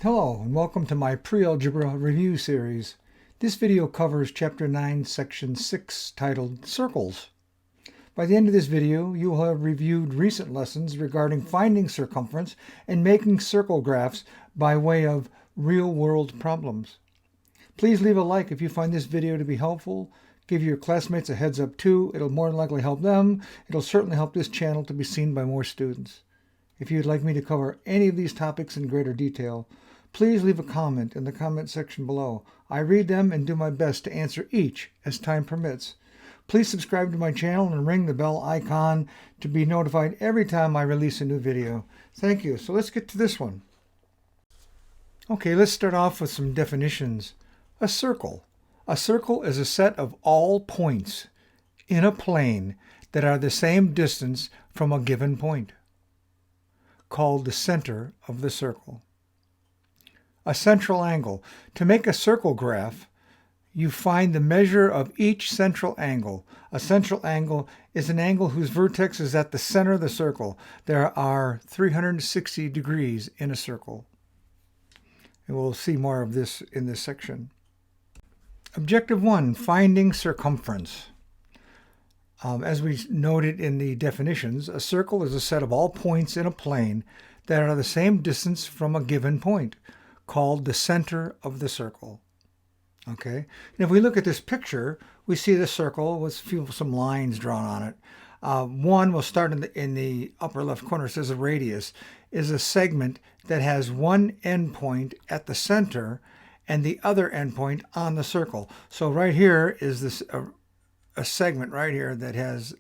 Hello and welcome to my Pre-Algebra review series. This video covers Chapter 9, Section 6, titled Circles. By the end of this video, you will have reviewed recent lessons regarding finding circumference and making circle graphs by way of real-world problems. Please leave a like if you find this video to be helpful. Give your classmates a heads up too. It'll more than likely help them. It'll certainly help this channel to be seen by more students. If you'd like me to cover any of these topics in greater detail, please leave a comment in the comment section below. I read them and do my best to answer each as time permits. Please subscribe to my channel and ring the bell icon to be notified every time I release a new video. Thank you. So let's get to this one. Okay, let's start off with some definitions. A circle. A circle is a set of all points in a plane that are the same distance from a given point, called the center of the circle. A central angle. To make a circle graph, you find the measure of each central angle. A central angle is an angle whose vertex is at the center of the circle. There are 360 degrees in a circle. And we'll see more of this in this section. Objective 1, finding circumference. As we noted in the definitions, a circle is a set of all points in a plane that are the same distance from a given point, called the center of the circle. Okay, and if we look at this picture, we see the circle with some lines drawn on it. One will start in the upper left corner. It says a radius is a segment that has one endpoint at the center and the other endpoint on the circle. So right here is this a segment right here that has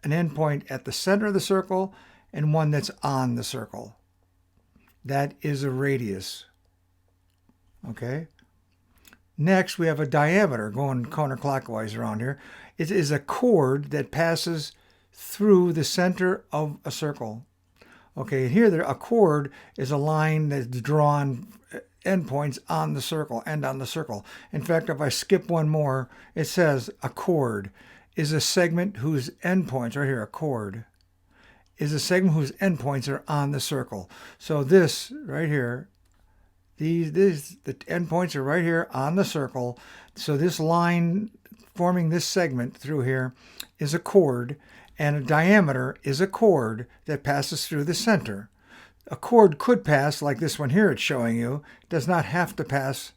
an endpoint at the center of the circle and one that's on the circle. That is a radius. Okay. Next, we have a diameter going counterclockwise around here. It is a chord that passes through the center of a circle. Okay, here a chord is a line that's drawn endpoints on the circle and on the circle. In fact, if I skip one more, it says a chord is a segment whose endpoints, right here, a chord, is a segment whose endpoints are on the circle. So this right here, the endpoints are right here on the circle. So this line forming this segment through here is a chord, and a diameter is a chord that passes through the center. A chord could pass, like this one here it's showing you, does not have to pass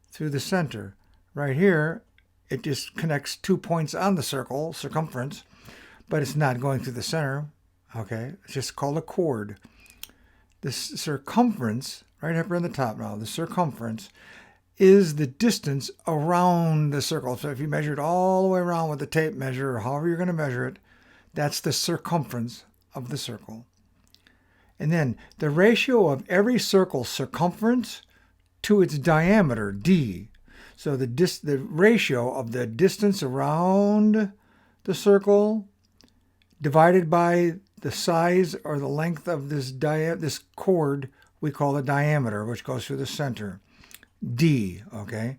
through the center. Right here, it just connects 2 points on the circle, circumference, but it's not going through the center. Okay, it's just called a chord. The circumference, right up here on the top now, the circumference is the distance around the circle. So if you measure it all the way around with the tape measure, or however you're going to measure it, that's the circumference of the circle. And then the ratio of every circle's circumference to its diameter, d. So the ratio of the distance around the circle divided by the size or the length of this chord we call the diameter, which goes through the center, d, okay,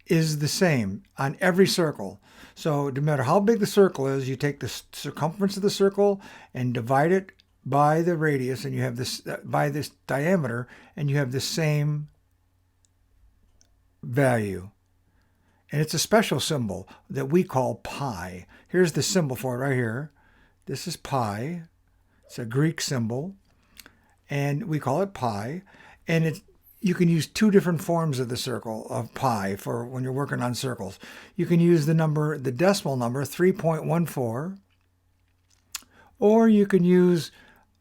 is the same on every circle. So no matter how big the circle is, you take the circumference of the circle and divide it by the radius, and you have this by this diameter, and you have the same value. And it's a special symbol that we call pi. Here's the symbol for it right here. This is pi. It's a Greek symbol, and we call it pi. And you can use two different forms of the circle of pi for when you're working on circles. You can use the decimal number 3.14, or you can use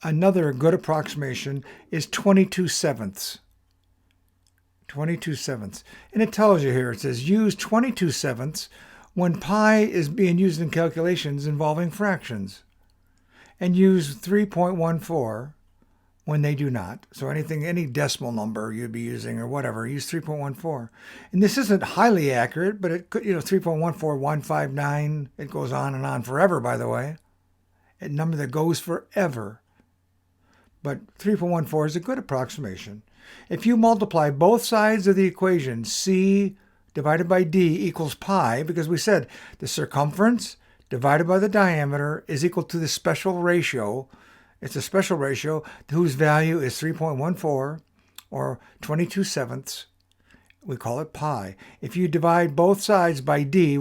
another good approximation is 22/7. 22/7. And it tells you here, it says use 22/7 when pi is being used in calculations involving fractions, and use 3.14 when they do not. So any decimal number you'd be using or whatever, use 3.14. And this isn't highly accurate, but it could, 3.14159, it goes on and on forever, by the way. A number that goes forever. But 3.14 is a good approximation. If you multiply both sides of the equation, c divided by d equals pi, because we said the circumference divided by the diameter is equal to the special ratio It's a special ratio whose value is 3.14 or 22/7. We call it pi. If you divide both sides by d,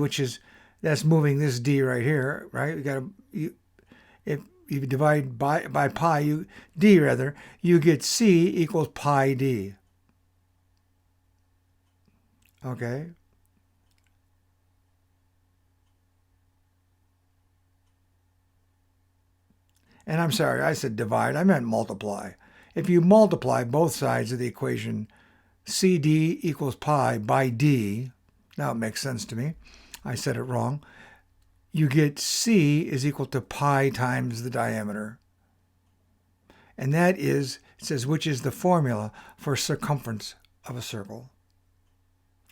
that's moving this d right here, right? If you divide by pi, you get c equals pi d. Okay. And I'm sorry, I said divide. I meant multiply. If you multiply both sides of the equation, CD equals pi by d, now it makes sense to me. I said it wrong. You get C is equal to pi times the diameter. And that is, it says, which is the formula for circumference of a circle.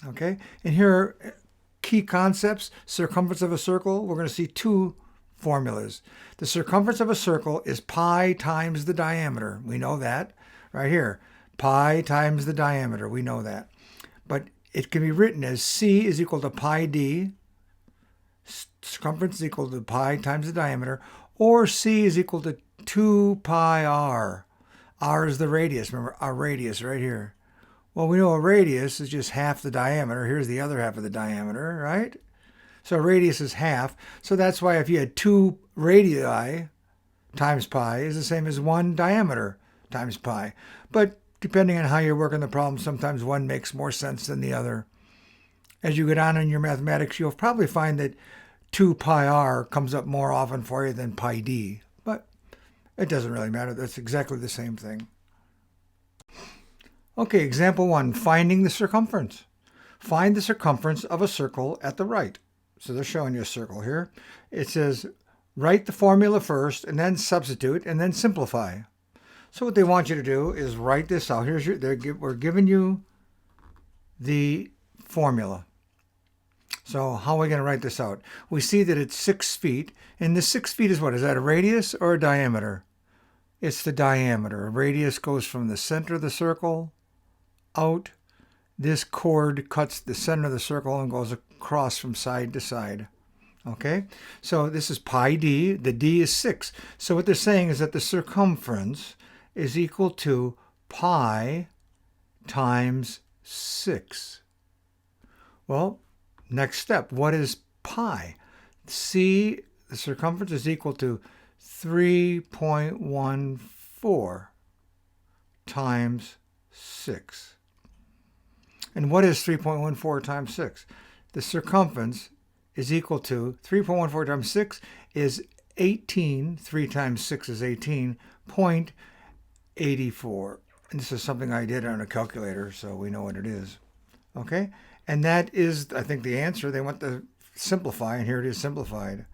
Okay? And here are key concepts. Circumference of a circle, we're going to see two formulas. The circumference of a circle is pi times the diameter. We know that right here. Pi times the diameter. We know that. But it can be written as C is equal to pi d. Circumference is equal to pi times the diameter. Or C is equal to 2 pi r. R is the radius. Remember, our radius right here. Well, we know a radius is just half the diameter. Here's the other half of the diameter, right? So radius is half. So that's why if you had 2 radii times pi is the same as 1 diameter times pi. But depending on how you're working the problem, sometimes one makes more sense than the other. As you get on in your mathematics, you'll probably find that 2 pi r comes up more often for you than pi d. But it doesn't really matter. That's exactly the same thing. Okay, example 1, finding the circumference. Find the circumference of a circle at the right. So they're showing you a circle here. It says, write the formula first, and then substitute, and then simplify. So what they want you to do is write this out. We're giving you the formula. So how are we going to write this out? We see that it's 6 feet, and the 6 feet is what? Is that a radius or a diameter? It's the diameter. A radius goes from the center of the circle out. This chord cuts the center of the circle and goes across from side to side. Okay, so this is pi d. The d is 6. So what they're saying is that the circumference is equal to pi times 6. Well, next step, what is pi? C, the circumference is equal to 3.14 times 6. And what is 3.14 times 6? The circumference is equal to 3.14 times 6 is 18. 3 times 6 is 18.84. And this is something I did on a calculator, so we know what it is. Okay? And that is, I think, the answer. They want to simplify, and here it is simplified.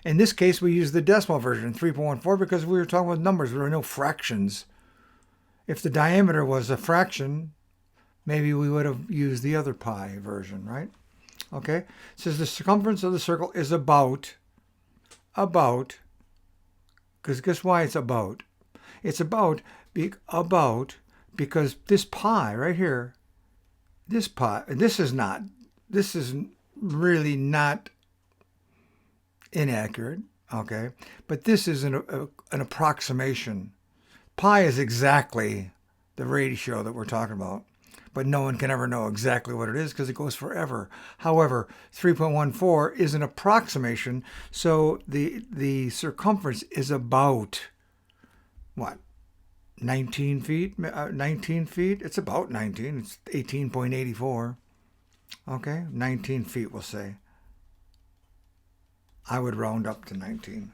In this case, we use the decimal version, 3.14, because we were talking with numbers. There were no fractions. If the diameter was a fraction, maybe we would have used the other pi version, right? Okay. It says the circumference of the circle is about, because guess why it's about? It's about because this pi right here, this is really not inaccurate, okay? But this is an approximation. Pi is exactly the ratio that we're talking about, but no one can ever know exactly what it is because it goes forever. However, 3.14 is an approximation, so the circumference is about, what, 19 feet? 19 feet? It's about 19. It's 18.84. Okay, 19 feet, we'll say. I would round up to 19.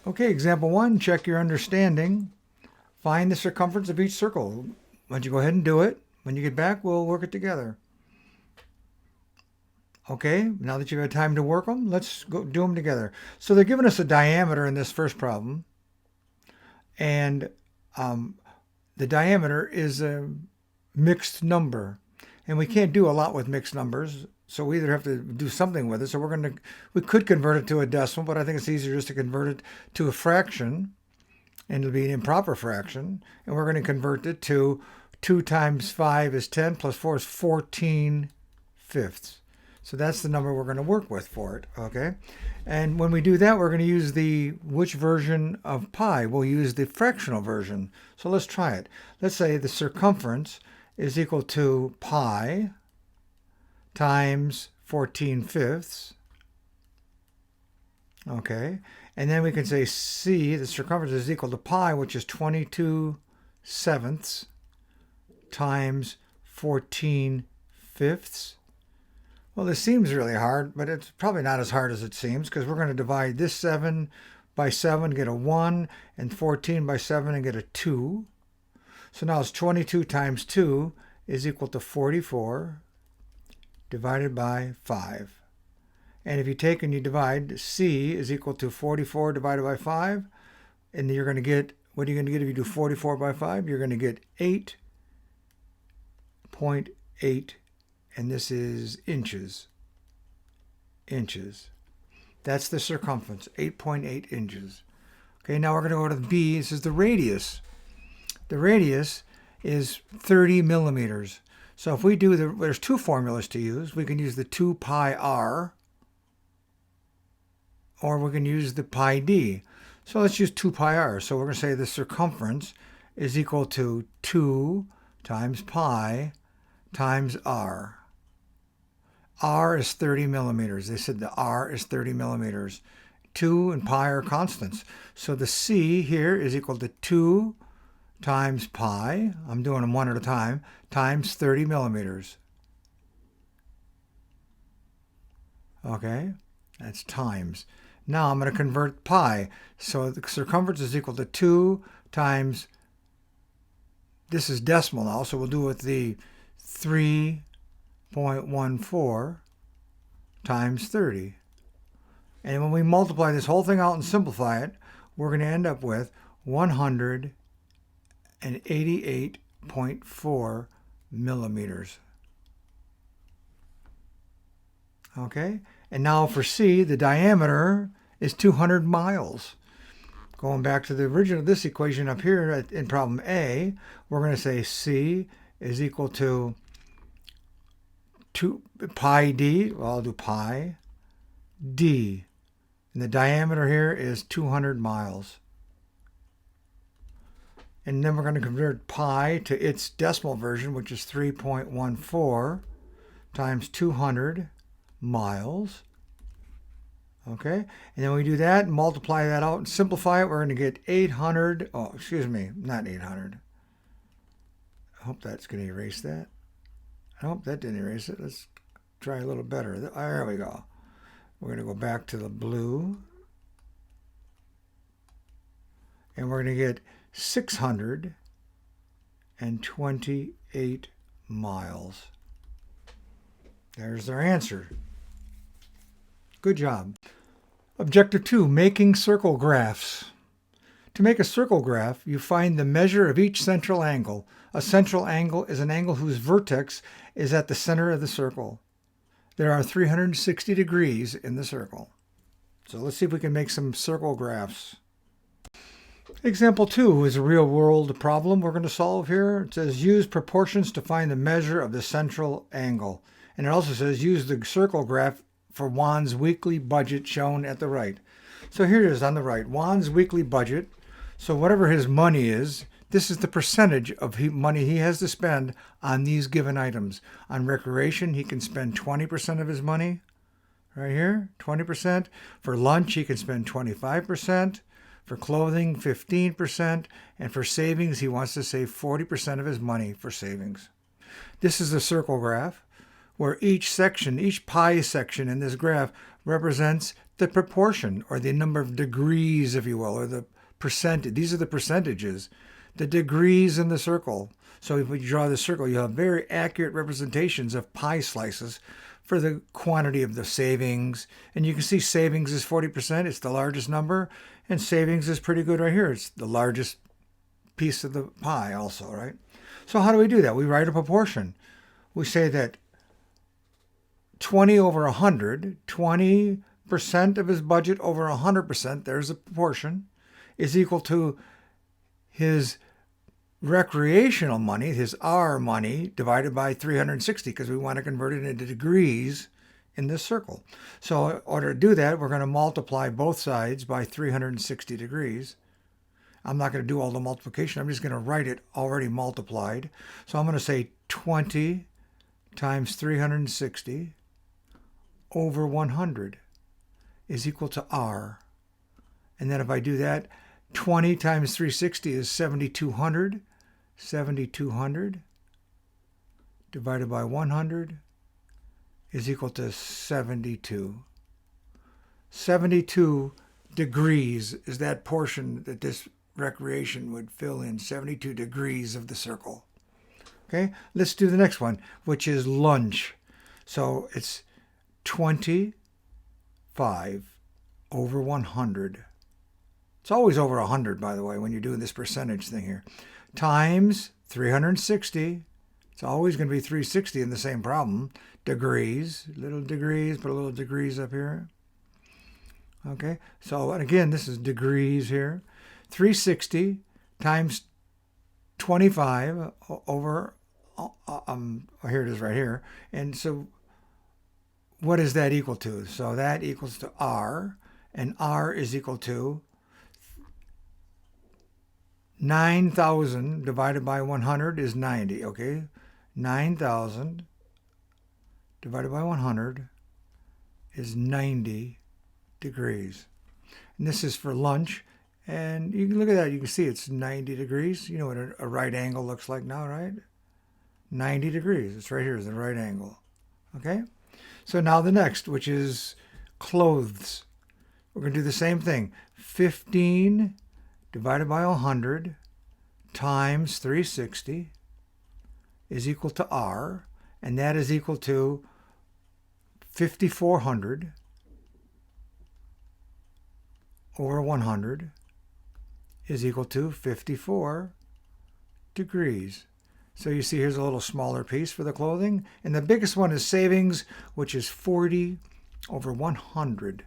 Okay, example 1, check your understanding. Find the circumference of each circle. Why don't you go ahead and do it? When you get back, we'll work it together. Okay, now that you've had time to work them, let's go do them together. So they're giving us a diameter in this first problem. And the diameter is a mixed number. And we can't do a lot with mixed numbers. So we either have to do something with it. So we could convert it to a decimal, but I think it's easier just to convert it to a fraction. And it'll be an improper fraction. And we're going to convert it to 2 times 5 is 10 plus 4 is 14 fifths. So that's the number we're going to work with for it, okay? And when we do that, we're going to use which version of pi? We'll use the fractional version. So let's try it. Let's say the circumference is equal to pi times 14/5. Okay, and then we can say C, the circumference, is equal to pi, which is 22/7 times 14/5. Well, this seems really hard, but it's probably not as hard as it seems, because we're going to divide this 7 by 7, get a 1, and 14 by 7 and get a 2. So now it's 22 times 2 is equal to 44 divided by 5. And if you take and you divide, C is equal to 44 divided by 5, and you're going to get, what are you going to get if you do 44 by 5? You're going to get 8.8, and this is inches. Inches. That's the circumference, 8.8 inches. Okay, now we're going to go to the B. This is the radius. The radius is 30 millimeters. So if we do there's two formulas to use. We can use the 2 pi r, or we can use the pi d. So let's use 2 pi r. So we're going to say the circumference is equal to 2 times pi times r. R is 30 millimeters. They said the r is 30 millimeters. 2 and pi are constants. So the C here is equal to 2 times pi, I'm doing them one at a time, times 30 millimeters. Okay, that's times. Now I'm going to convert pi. So the circumference is equal to 2 times, this is decimal now, so we'll do it with the 3.14 times 30. And when we multiply this whole thing out and simplify it, we're going to end up with 188.4 millimeters. Okay, and now for C, the diameter is 200 miles. Going back to the original, this equation up here in problem A, we're going to say C is equal to 2 pi d. Well, I'll do pi d. And the diameter here is 200 miles. And then we're going to convert pi to its decimal version, which is 3.14 times 200 miles. Okay, and then we do that, multiply that out and simplify it. We're going to get 800, oh, excuse me, not 800. I hope that's going to erase that. I hope that didn't erase it. Let's try a little better. There we go. We're going to go back to the blue. And we're going to get 628 miles. There's our answer. Good job. Objective 2, making circle graphs. To make a circle graph, you find the measure of each central angle. A central angle is an angle whose vertex is at the center of the circle. There are 360 degrees in the circle. So let's see if we can make some circle graphs. Example 2 is a real-world problem we're going to solve here. It says use proportions to find the measure of the central angle. And it also says use the circle graph for Juan's weekly budget shown at the right. So here it is on the right, Juan's weekly budget. So whatever his money is, this is the percentage of money he has to spend on these given items. On recreation, he can spend 20% of his money. Right here, 20%. For lunch, he can spend 25%. For clothing, 15%. And for savings, he wants to save 40% of his money for savings. This is the circle graph, where each section, each pi section in this graph represents the proportion, or the number of degrees, if you will, or the percentage. These are the percentages, the degrees in the circle. So if we draw the circle, you have very accurate representations of pie slices for the quantity of the savings. And you can see savings is 40%. It's the largest number. And savings is pretty good right here. It's the largest piece of the pie also, right? So how do we do that? We write a proportion. We say that 20 over 100, 20% of his budget over 100%, there's a proportion, is equal to his recreational money, his R money, divided by 360, because we want to convert it into degrees in this circle. So in order to do that, we're going to multiply both sides by 360 degrees. I'm not going to do all the multiplication. I'm just going to write it already multiplied. So I'm going to say 20 times 360 over 100 is equal to R. And then if I do that, 20 times 360 is 7,200. 7,200 divided by 100 is equal to 72. 72 degrees is that portion that this recreation would fill in, 72 degrees of the circle. Okay, let's do the next one, which is lunch. So it's 25 over 100. It's always over 100, by the way, when you're doing this percentage thing here. Times 360. It's always going to be 360 in the same problem. Degrees, little degrees, put a little degrees up here. Okay, so and again, this is degrees here. 360 times 25 over, here it is right here. And so what is that equal to? So that equals to R, and R is equal to 9,000 divided by 100 is 90, okay? 9,000 divided by 100 is 90 degrees. And this is for lunch. And you can look at that. You can see it's 90 degrees. You know what a right angle looks like now, right? 90 degrees. It's right here is the right angle. Okay? So now the next, which is clothes. We're going to do the same thing. 15 divided by 100 times 360 is equal to R, and that is equal to 5,400 over 100 is equal to 54 degrees. So you see here's a little smaller piece for the clothing, and the biggest one is savings, which is 40 over 100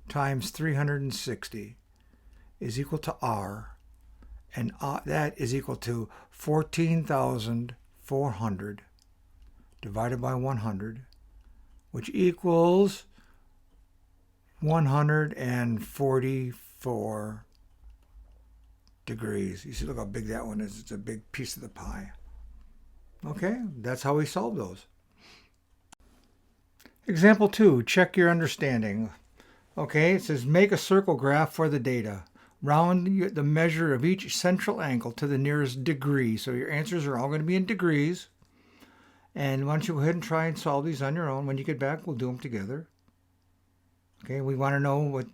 times 360 is equal to R, and that is equal to 14,400 divided by 100, which equals 144 degrees. You see, look how big that one is. It's a big piece of the pie. Okay, that's how we solve those. Example 2, check your understanding. Okay, it says make a circle graph for the data. Round the measure of each central angle to the nearest degree. So your answers are all going to be in degrees. And why don't you go ahead and try and solve these on your own. When you get back, we'll do them together. Okay, we want to know what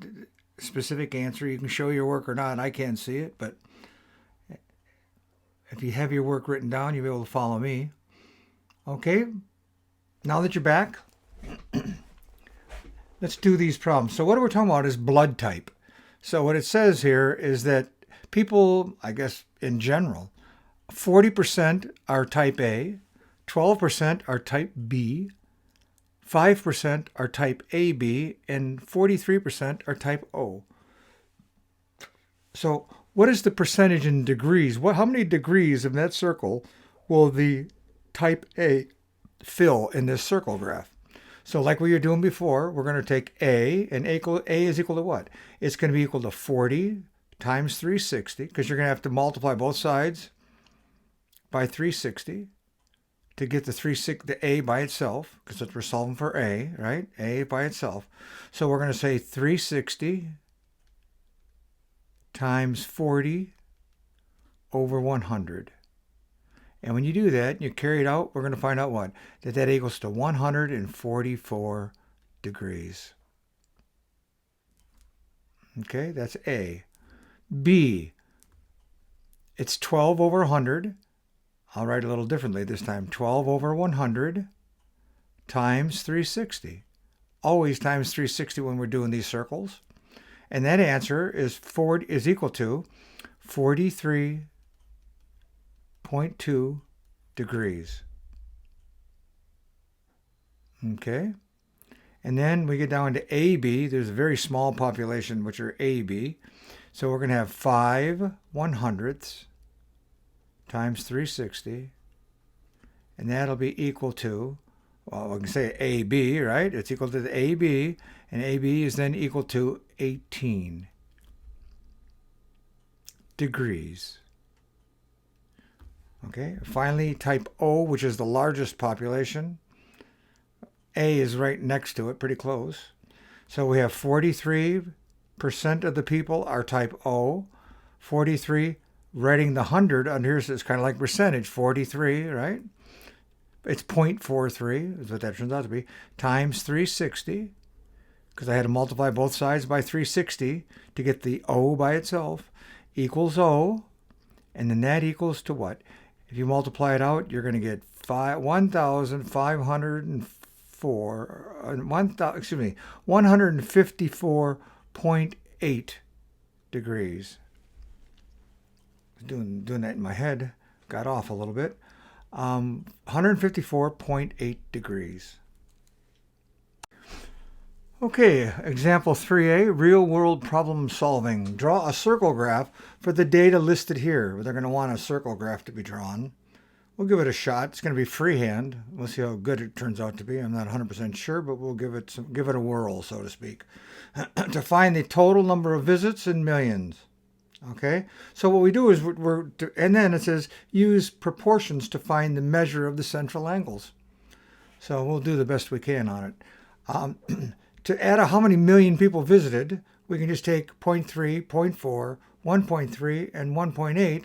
specific answer. You can show your work or not. I can't see it, but if you have your work written down, you'll be able to follow me. Okay, now that you're back, let's do these problems. So what we're talking about is blood type. So what it says here is that people, I guess in general, 40% are type A, 12% are type B, 5% are type AB, and 43% are type O. So what is the percentage in degrees? How many degrees in that circle will the type A fill in this circle graph? So like we were doing before, we're going to take A, and A is equal to what? It's going to be equal to 40 times 360, because you're going to have to multiply both sides by 360 to get the A by itself, because we're solving for A, right? A by itself. So we're going to say 360 times 40 over 100. And when you do that, you carry it out, we're going to find out what? That equals to 144 degrees. Okay, that's A. B, it's 12 over 100. I'll write a little differently this time. 12 over 100 times 360. Always times 360 when we're doing these circles. And that answer is equal to 43.2 degrees. Okay. And then we get down to AB. There's a very small population, which are AB. So we're going to have 5 100ths times 360. And that'll be equal to well, we can say AB, right? It's equal to the AB, and AB is then equal to 18 degrees. Okay, finally, type O, which is the largest population. A is right next to it, pretty close. So we have 43% of the people are type O. 43, writing the 100 under here, so it's kind of like percentage, 43, right? It's 0.43 is what that turns out to be, times 360, because I had to multiply both sides by 360 to get the O by itself, equals O, and then that equals to what? If you multiply it out, you're going to get 154.8 degrees. Doing that in my head, got off a little bit. 154.8 degrees. Okay, example 3A, real-world problem solving. Draw a circle graph for the data listed here. They're going to want a circle graph to be drawn. We'll give it a shot. It's going to be freehand. We'll see how good it turns out to be. I'm not 100% sure, but we'll give it a whirl, so to speak. To find the total number of visits in millions. Okay, so what we do is and then it says use proportions to find the measure of the central angles. So we'll do the best we can on it. To add how many million people visited, we can just take 0.3, 0.4, 1.3, and 1.8,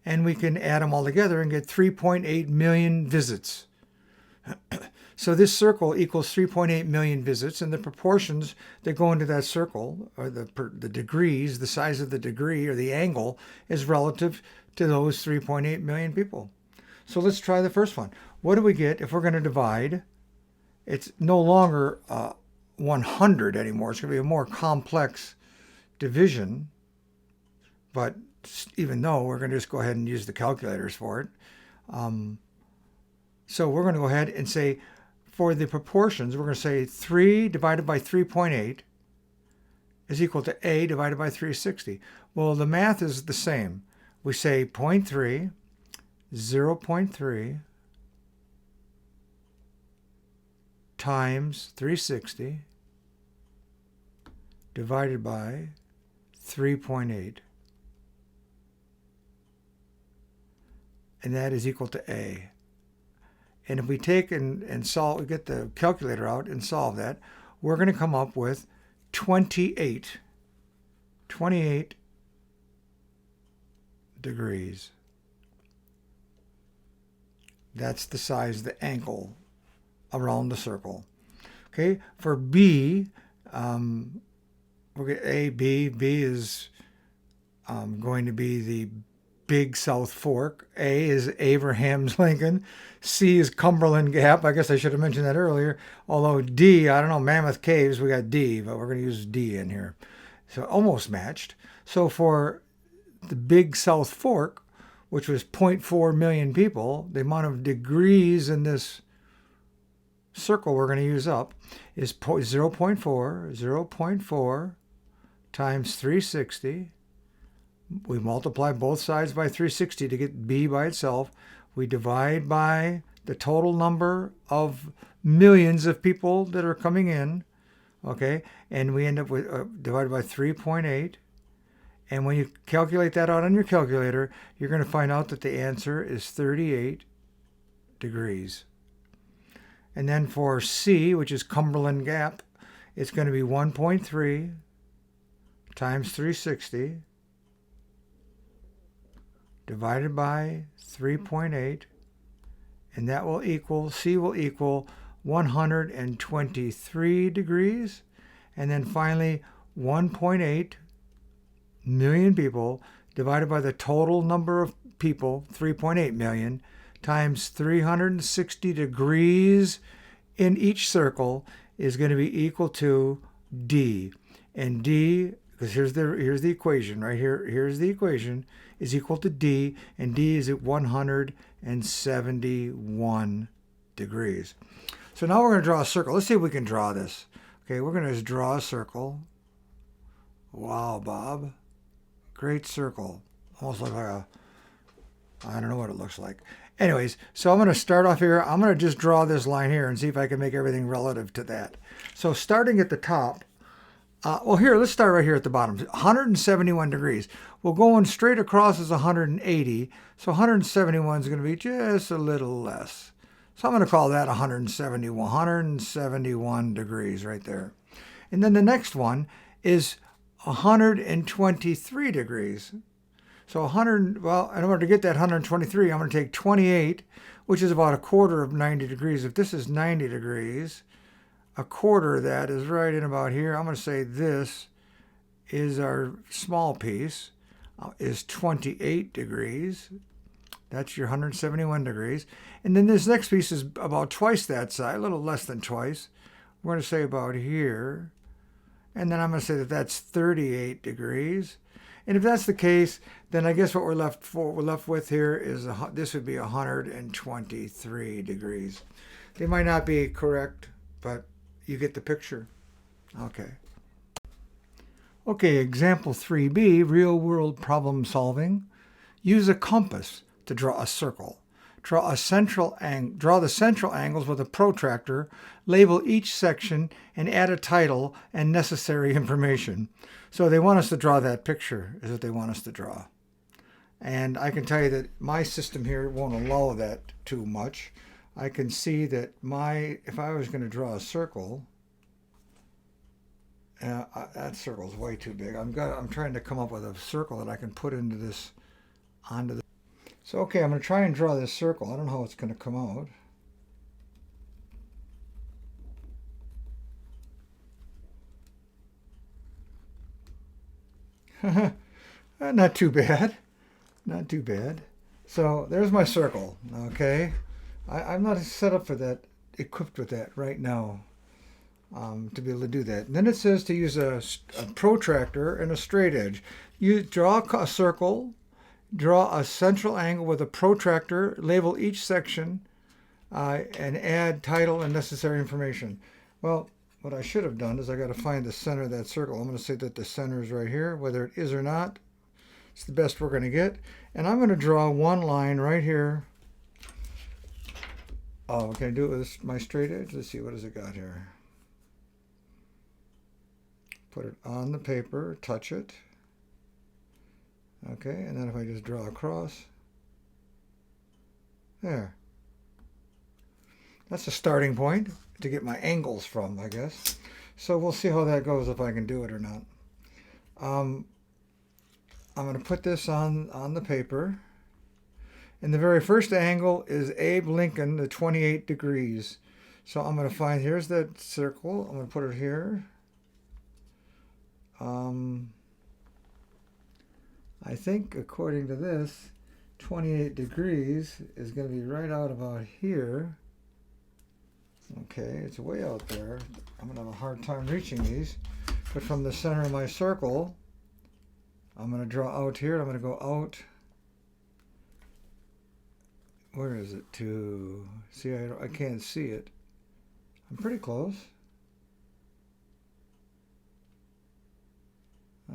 and we can add them all together and get 3.8 million visits. So this circle equals 3.8 million visits, and the proportions that go into that circle, or the degrees, the size of the degree or the angle, is relative to those 3.8 million people. So let's try the first one. What do we get if we're going to divide? It's no longer 100 anymore. It's going to be a more complex division, but even though we're going to just go ahead and use the calculators for it. So we're going to go ahead and say, for the proportions, we're going to say 3 divided by 3.8 is equal to A divided by 360. Well, the math is the same. We say 0.3, 0.3 times 360 divided by 3.8. And that is equal to A. And if we take and solve, we get the calculator out and solve that, we're going to come up with 28 degrees. That's the size of the angle around the circle. Okay, for B, we'll get A, B. B is going to be the Big South Fork. A is Abraham's Lincoln. C is Cumberland Gap. I guess I should have mentioned that earlier. Although D, I don't know, Mammoth Caves, we got D, but we're going to use D in here. So almost matched. So for the Big South Fork, which was 0.4 million people, the amount of degrees in this circle we're going to use up is 0.4 times 360. We multiply both sides by 360 to get B by itself. We divide by the total number of millions of people that are coming in, okay? And we end up with divided by 3.8. And when you calculate that out on your calculator, you're going to find out that the answer is 38 degrees. And then for C, which is Cumberland Gap, it's going to be 1.3 times 360 divided by 3.8, and that will equal, C will equal 123 degrees. And then finally, 1.8 million people divided by the total number of people, 3.8 million, times 360 degrees in each circle is going to be equal to D. And D, because here's the equation right here. Here's the equation, is equal to D, and D is at 171 degrees. So now we're going to draw a circle. Let's see if we can draw this. Okay, we're going to just draw a circle. Wow, Bob. Great circle. Almost like a I don't know what it looks like. Anyways, so I'm going to start off here. I'm going to just draw this line here and see if I can make everything relative to that. So starting at the top, well, here, let's start right here at the bottom. 171 degrees. Well, going straight across is 180. So 171 is going to be just a little less. So I'm going to call that 171 degrees right there. And then the next one is 123 degrees. So 100, well, in order to get that 123, I'm going to take 28, which is about a quarter of 90 degrees. If this is 90 degrees, a quarter of that is right in about here. I'm going to say this is our small piece, is 28 degrees. That's your 171 degrees. And then this next piece is about twice that size, a little less than twice. We're going to say about here. And then I'm going to say that that's 38 degrees. And if that's the case, then I guess what we're left with here is this would be 123 degrees. They might not be correct, but you get the picture. Okay. Okay, example 3B, real-world problem solving. Use a compass to draw a circle. Draw the central angles with a protractor, label each section, and add a title and necessary information. So they want us to draw that picture, is what they want us to draw. And I can tell you that my system here won't allow that too much. I can see that if I was going to draw a circle, that circle's way too big. I'm trying to come up with a circle that I can put onto this. So okay, I'm going to try and draw this circle. I don't know how it's going to come out. Not too bad. Not too bad. So there's my circle. Okay, I'm not set up for that, equipped with that right now, to be able to do that. And then it says to use a protractor and a straight edge. You draw a circle. Draw a central angle with a protractor, label each section, and add title and necessary information. Well, what I should have done is I got to find the center of that circle. I'm going to say that the center is right here, whether it is or not. It's the best we're going to get. And I'm going to draw one line right here. Oh, can I do it with my straight edge? Let's see, what does it got here? Put it on the paper, touch it. Okay, and then if I just draw across, there. That's a starting point to get my angles from, I guess. So we'll see how that goes, if I can do it or not. I'm going to put this on the paper. And the very first angle is Abe Lincoln, the 28 degrees. So I'm going to find, here's that circle. I'm going to put it here. I think, according to this, 28 degrees is going to be right out about here. Okay, it's way out there. I'm going to have a hard time reaching these. But from the center of my circle, I'm going to draw out here. I'm going to go out. Where is it to? See, I can't see it. I'm pretty close.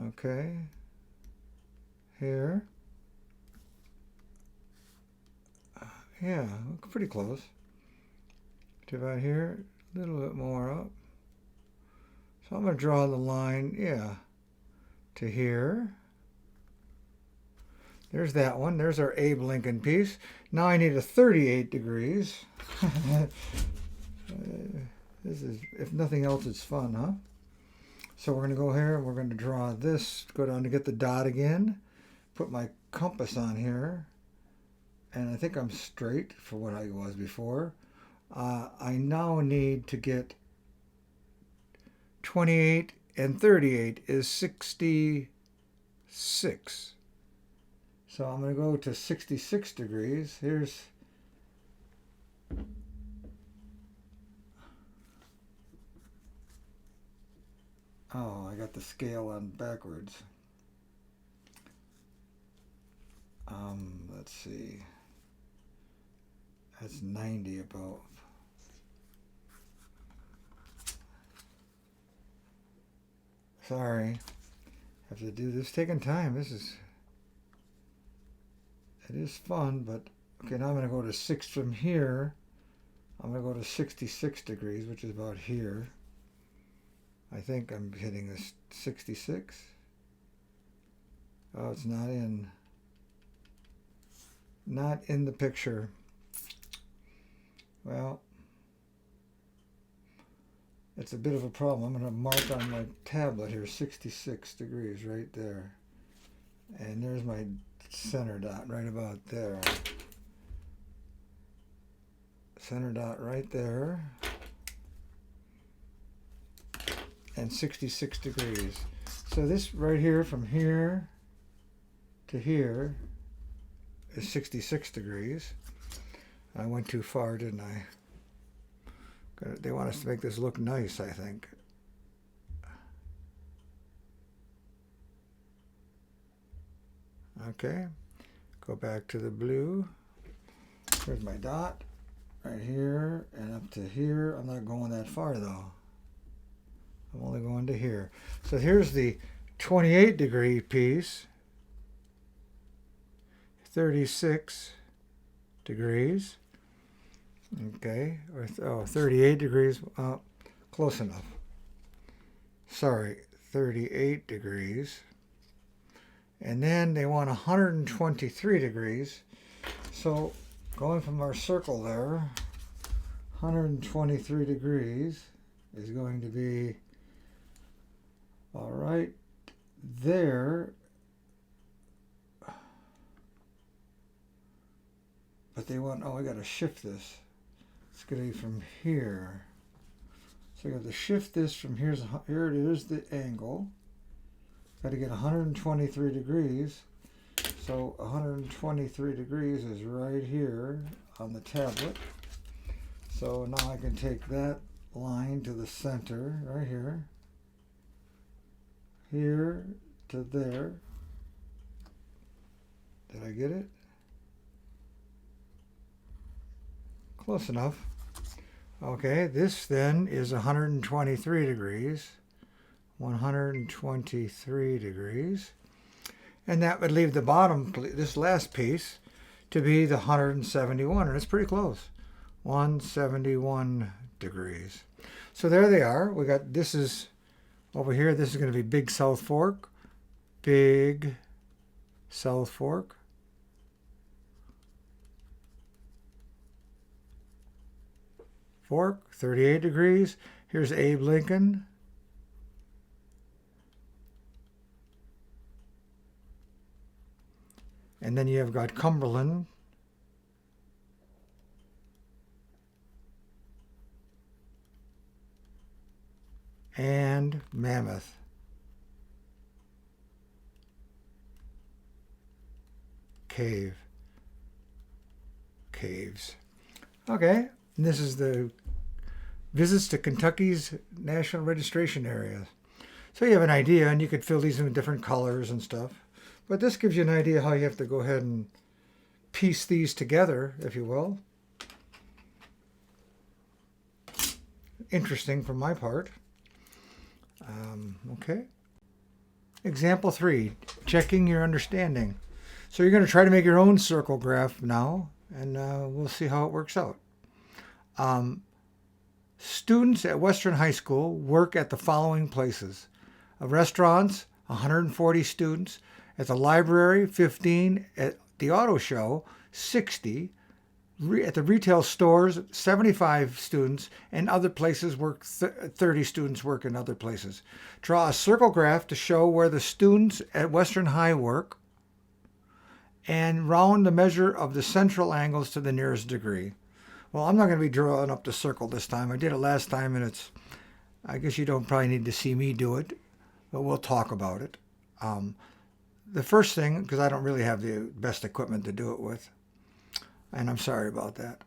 Okay. Here. Yeah, pretty close. To about here, a little bit more up. So I'm going to draw the line, yeah, to here. There's that one. There's our Abe Lincoln piece. Now I need a 38 degrees. This is, if nothing else, it's fun, huh? So we're going to go here. We're going to draw this. Go down to get the dot again. Put my compass on here. And I think I'm straight for what I was before. I now need to get 28 and 38 is 66. So I'm going to go to 66 degrees. Here's oh, I got the scale on backwards. Let's see. That's 90 about. Sorry. Have to do this, taking time. This It is fun, but okay, now I'm going to go to 6 from here. I'm going to go to 66 degrees, which is about here. I think I'm hitting this 66. Oh, it's not in the picture. Well, it's a bit of a problem. I'm going to mark on my tablet here 66 degrees right there. And there's my center dot right about there. Center dot right there. And 66 degrees. So this right here from here to here is 66 degrees. I went too far, didn't I? They want us to make this look nice, I think. Okay, go back to the blue. Here's my dot right here and up to here. I'm not going that far though. I'm only going to here. So here's the 28 degree piece. 36 degrees. Okay, or 38 degrees. Close enough. Sorry, 38 degrees. And then they want 123 degrees. So going from our circle there, 123 degrees is going to be all right there. But they want, oh, I got to shift this. It's going to be from here. So I got to shift this from here. Here it is, the angle. Got to get 123 degrees. So 123 degrees is right here on the tablet. So now I can take that line to the center, right here. Here to there. Did I get it? Close enough. Okay, this then is 123 degrees. 123 degrees. And that would leave the bottom, this last piece, to be the 171. And it's pretty close. 171 degrees. So there they are. We got, this is over here. This is going to be Big South Fork. Big South Fork. Fork, 38 degrees. Here's Abe Lincoln. And then you have got Cumberland. And Mammoth. Caves. Okay. And this is the visits to Kentucky's national registration areas. So you have an idea, and you could fill these in with different colors and stuff. But this gives you an idea how you have to go ahead and piece these together, if you will. Interesting from my part. Okay. Example 3, checking your understanding. So you're going to try to make your own circle graph now, and we'll see how it works out. Students at Western High School work at the following places. Restaurants, 140 students. At the library, 15. At the auto show, 60. At the retail stores, 75 students. And other places work, 30 students work in other places. Draw a circle graph to show where the students at Western High work. And round the measure of the central angles to the nearest degree. Well, I'm not going to be drawing up the circle this time. I did it last time, and it's, I guess you don't probably need to see me do it, but we'll talk about it. The first thing, because I don't really have the best equipment to do it with, and I'm sorry about that,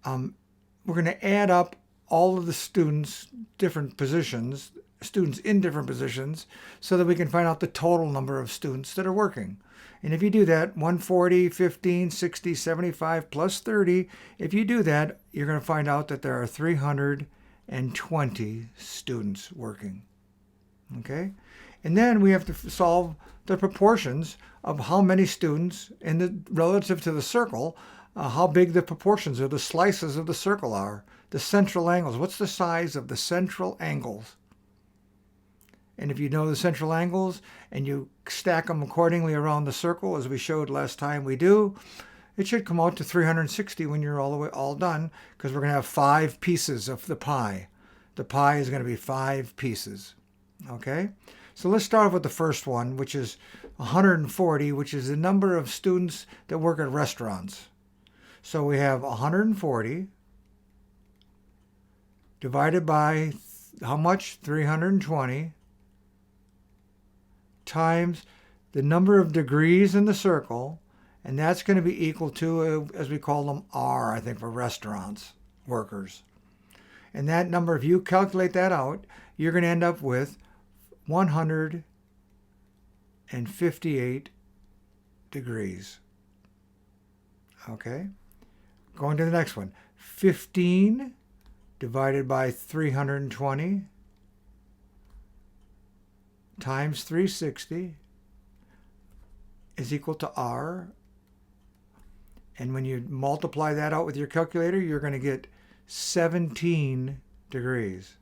we're going to add up all of the students, different positions, students in different positions, so that we can find out the total number of students that are working. And if you do that, 140, 15, 60, 75, plus 30, if you do that, you're going to find out that there are 320 students working. Okay? And then we have to solve the proportions of how many students in the relative to the circle, how big the proportions or the slices of the circle are. The central angles. What's the size of the central angles? And if you know the central angles and you stack them accordingly around the circle, as we showed last time we do, it should come out to 360 when you're all done, because we're going to have 5 pieces of the pie. The pie is going to be 5 pieces. Okay? So let's start with the first one, which is 140, which is the number of students that work at restaurants. So we have 140 divided by how much? 320 times the number of degrees in the circle, and that's going to be equal to, as we call them, R, I think, for restaurants, workers. And that number, if you calculate that out, you're going to end up with 158 degrees. Okay? Going to the next one. 15 divided by 320 times 360 is equal to R. And when you multiply that out with your calculator, you're going to get 17 degrees.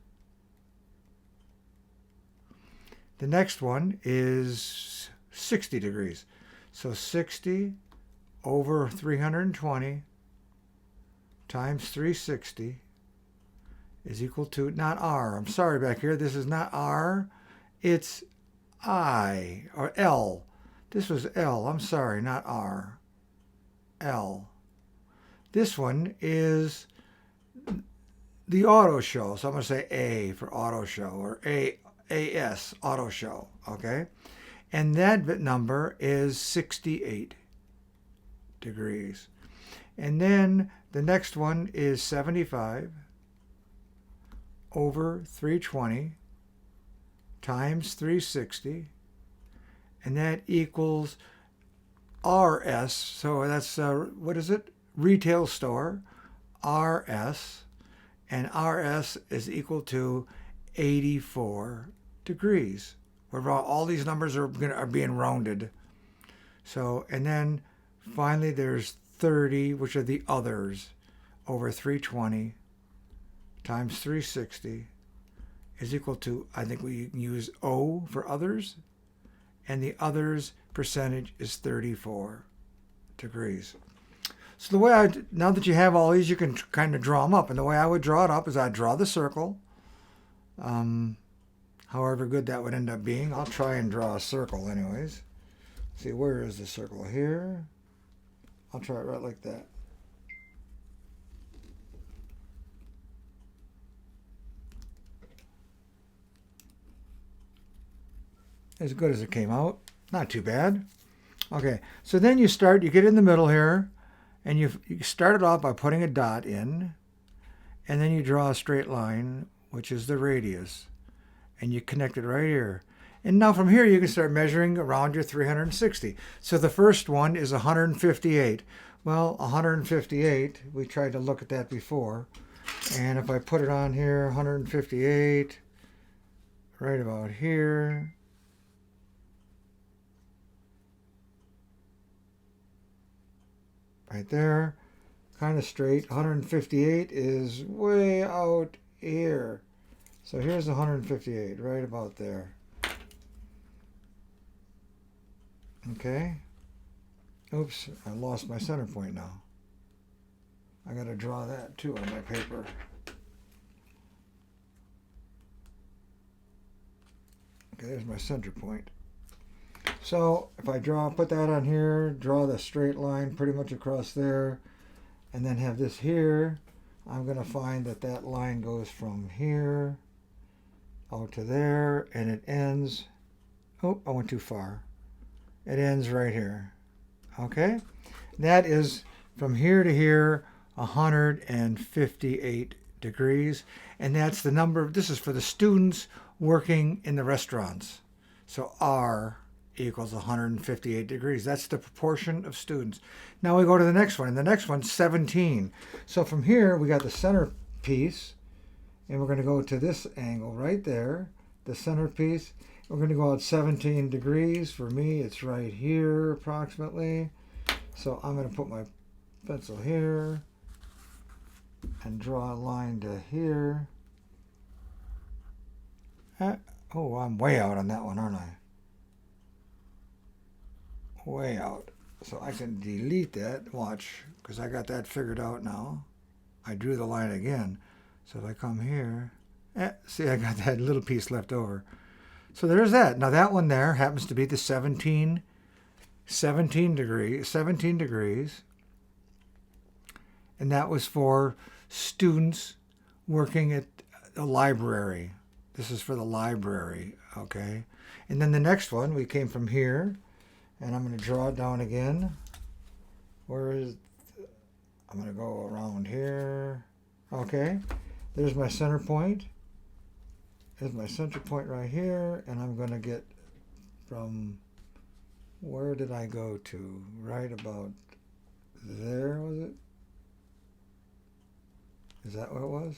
The next one is 60 degrees. So 60 over 320 times 360 is equal to, not R, I'm sorry back here, this is not R, it's I, or L. This was L, I'm sorry, not R. L. This one is the auto show, so I'm going to say A for auto show, or AS, auto show, okay? And that number is 68 degrees. And then the next one is 75 over 320 times 360, and that equals RS, so that's, what is it? Retail store, RS, and RS is equal to 84 degrees. Where all these numbers are being rounded. So, and then finally there's 30, which are the others, over 320 times 360 is equal to, I think we use O for others, and the others percentage is 34 degrees. So the way now that you have all these, you can kind of draw them up. And the way I would draw it up is I'd draw the circle, however good that would end up being. I'll try and draw a circle anyways. See, where is the circle? Here. I'll try it right like that. As good as it came out. Not too bad. Okay, so then you get in the middle here, and you start it off by putting a dot in, and then you draw a straight line, which is the radius, and you connect it right here. And now from here you can start measuring around your 360. So the first one is 158. Well, 158, we tried to look at that before, and if I put it on here, 158, right about here, right there, kind of straight. 158 is way out here. So here's 158, right about there. Okay. Oops, I lost my center point now. I got to draw that too on my paper. Okay, there's my center point. So if I put that on here, draw the straight line pretty much across there, and then have this here, I'm going to find that that line goes from here out to there, and it ends, oh, I went too far. It ends right here. Okay? That is from here to here, 158 degrees, and that's the number, this is for the students working in the restaurants. So R equals 158 degrees. That's the proportion of students. Now we go to the next one, and the next one's 17. So from here, we got the center piece, and we're going to go to this angle right there, the center piece, We're going to go out 17 degrees. For me, it's right here approximately. So I'm going to put my pencil here and draw a line to here. Oh, I'm way out on that one, aren't I? Way out. So I can delete that. Watch, because I got that figured out now. I drew the line again. So if I come here, see, I got that little piece left over. So there's that. Now that one there happens to be the 17 degrees. And that was for students working at the library. This is for the library, okay? And then the next one, we came from here, and I'm going to draw it down again. Where is, I'm going to go around here. Okay, there's my center point. There's my center point right here, and I'm going to get from, where did I go to? Right about there, was it? Is that what it was?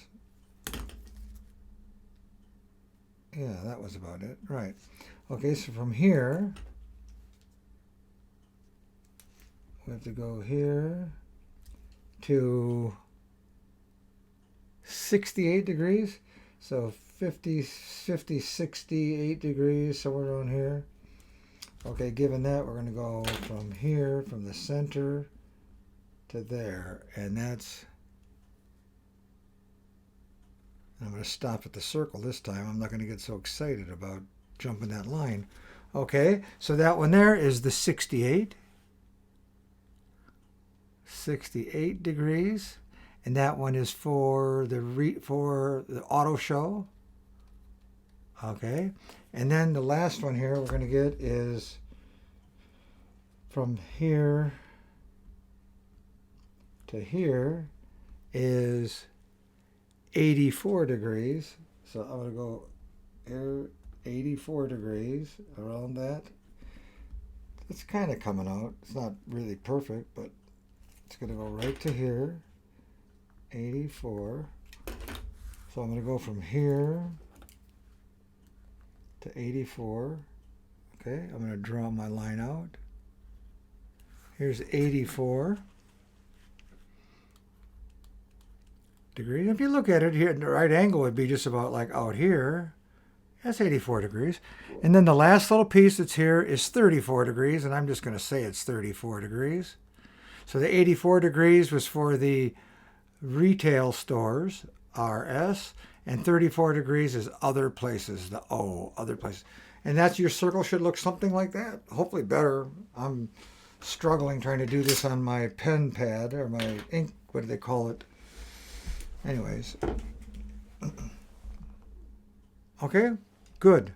Yeah, that was about it. Right. Okay, so from here, we have to go here to 68 degrees. So 50, 68 degrees, somewhere around here. Okay, given that, we're going to go from here, from the center to there. And that's, I'm going to stop at the circle this time. I'm not going to get so excited about jumping that line. Okay, so that one there is the 68 degrees. And that one is for the auto show. Okay, and then the last one here we're going to get is from here to here is 84 degrees. So I'm going to go here, 84 degrees around that. It's kind of coming out. It's not really perfect, but it's going to go right to here, 84. So I'm going to go from here to 84. Okay, I'm going to draw my line out. Here's 84 degrees. If you look at it here, the right angle would be just about like out here. That's 84 degrees. And then the last little piece that's here is 34 degrees, and I'm just going to say it's 34 degrees. So the 84 degrees was for the retail stores, RS, and 34 degrees is other places, the O, other places. And that's your circle should look something like that. Hopefully better. I'm struggling trying to do this on my pen pad or my ink, what do they call it? Anyways. Okay, good.